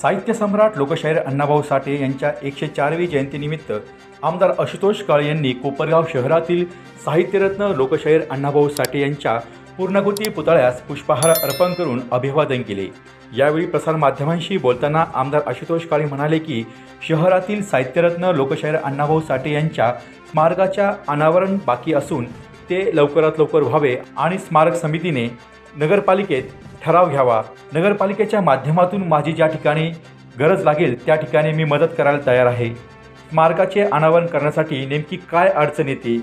साहित्य सम्राट लोकशाहीर अण्णाभाऊ साठे यांच्या 104वी जयंतीनिमित्त आमदार आशुतोष काळे यांनी कोपरगाव शहरातील साहित्यरत्न लोकशाहीर अण्णाभाऊ साठे यांच्या पूर्णाकृती पुतळ्यास पुष्पहार अर्पण करून अभिवादन केले। यावेळी प्रसारमाध्यमांशी बोलताना आमदार आशुतोष काळे म्हणाले की शहरातील साहित्यरत्न लोकशाहीर अण्णाभाऊ साठे यांच्या स्मारकाच्या अनावरण बाकी असून ते लवकरात लवकर व्हावे आणि स्मारक समितीने नगरपालिकेत ठराव घ्यावा। नगरपालिकेच्या माध्यमातून माझी ज्या ठिकाणी गरज लागेल त्या ठिकाणी मी मदत करायला तयार आहे। स्मारकाचे अनावरण करण्यासाठी नेमकी काय अडचण येते,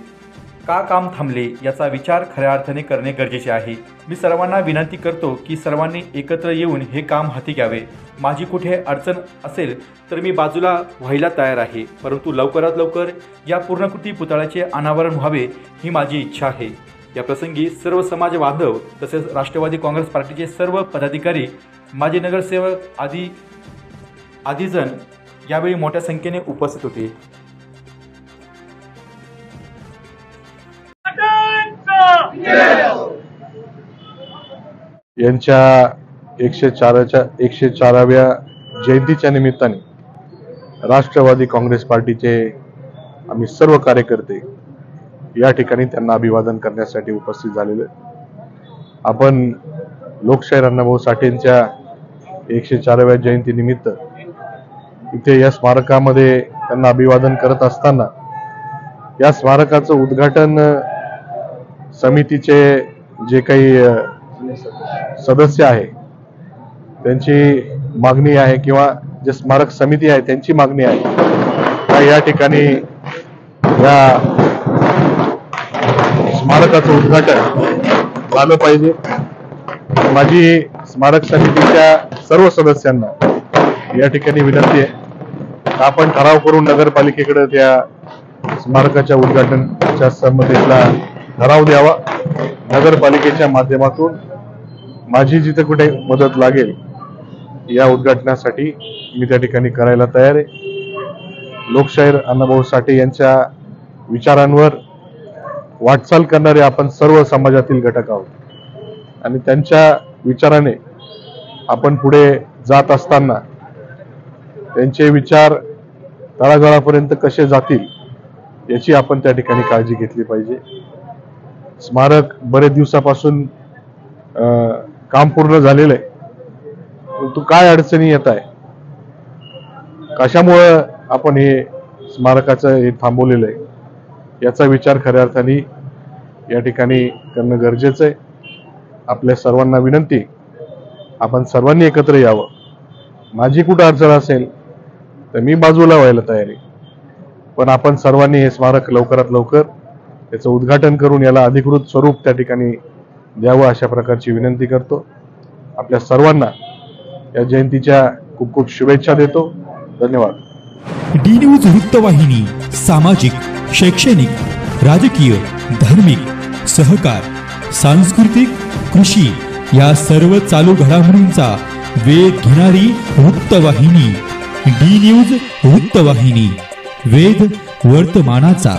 का काम थांबले याचा विचार खऱ्या अर्थाने करणे गरजेचे आहे। मी सर्वांना विनंती करतो की सर्वांनी एकत्र येऊन हे काम हाती घ्यावे। माझी कुठे अडचण असेल तर मी बाजूला व्हायला तयार आहे, परंतु लवकरात लवकर या पूर्णाकृती पुतळ्याचे अनावरण व्हावे ही माझी इच्छा आहे। या प्रसंगी सर्व समाज बांधव तसेच राष्ट्रवादी काँग्रेस पार्टीचे सर्व पदाधिकारी, माजी नगरसेवक आदी जण यावेळी मोठ्या संख्येने उपस्थित होते। यांच्या 104व्या जयंतीच्या निमित्ताने राष्ट्रवादी काँग्रेस पार्टीचे आम्ही सर्व कार्यकर्ते या ठिकाणी त्यांना अभिवादन करण्यासाठी उपस्थित झालेले। आपण लोकशाहीर अण्णाभाऊ साठेंच्या 104व्या जयंतीनिमित्त इथे या स्मारकामध्ये त्यांना अभिवादन करत असताना या स्मारकाचं उद्घाटन समितीचे जे काही सदस्य आहे त्यांची मागणी आहे किंवा जे स्मारक समिती आहे त्यांची मागणी आहे या ठिकाणी या स्मारकाचं उद्घाटन झालं पाहिजे। माझी स्मारक समितीच्या सर्व सदस्यांना या ठिकाणी विनंती आहे आपण ठराव करून नगरपालिकेकडे त्या स्मारकाच्या उद्घाटनाच्या संबंधीतला ठराव द्यावा। नगरपालिकेच्या माध्यमातून माझी जिथे कुठे मदत लागेल या उद्घाटनासाठी मी त्या ठिकाणी करायला तयार आहे। लोकशाहीर अण्णाभाऊ साठे यांच्या विचारांवर वाटचाल करणारे आपण सर्व समाजातील घटक आहोत आणि त्यांच्या विचाराने आपण पुढे जात असताना त्यांचे विचार तळागाळापर्यंत कसे जातील याची आपण त्या ठिकाणी काळजी घेतली पाहिजे। स्मारक बरेच दिवसापासून काम पूर्ण झालेलं आहे, परंतु काय अडचणी येत आहे, कशामुळे आपण हे स्मारकाचं हे थांबवलेलं आहे याचा विचार खऱ्या अर्थाने या ठिकाणी करणं गरजेचं आहे। आपल्या सर्वांना विनंती आपण सर्वांनी एकत्र यावं। माझी कुठं अडचण असेल तर मी बाजूला व्हायला तयार आहे, पण आपण सर्वांनी हे स्मारक लवकरात लवकर त्याचं उद्घाटन करून याला अधिकृत स्वरूप त्या ठिकाणी द्यावं अशा प्रकारची विनंती करतो। आपल्या सर्वांना या जयंतीच्या खूप खूप शुभेच्छा देतो। धन्यवाद। डी न्यूज वृत्तवाहिनी सामाजिक, शैक्षणिक, राजकीय, धार्मिक, सहकार, सांस्कृतिक, कृषी या सर्व चालू घडामोडींचा वेध घेणारी वृत्तवाहिनी डी न्यूज वृत्तवाहिनी, वेध वर्तमानाचा।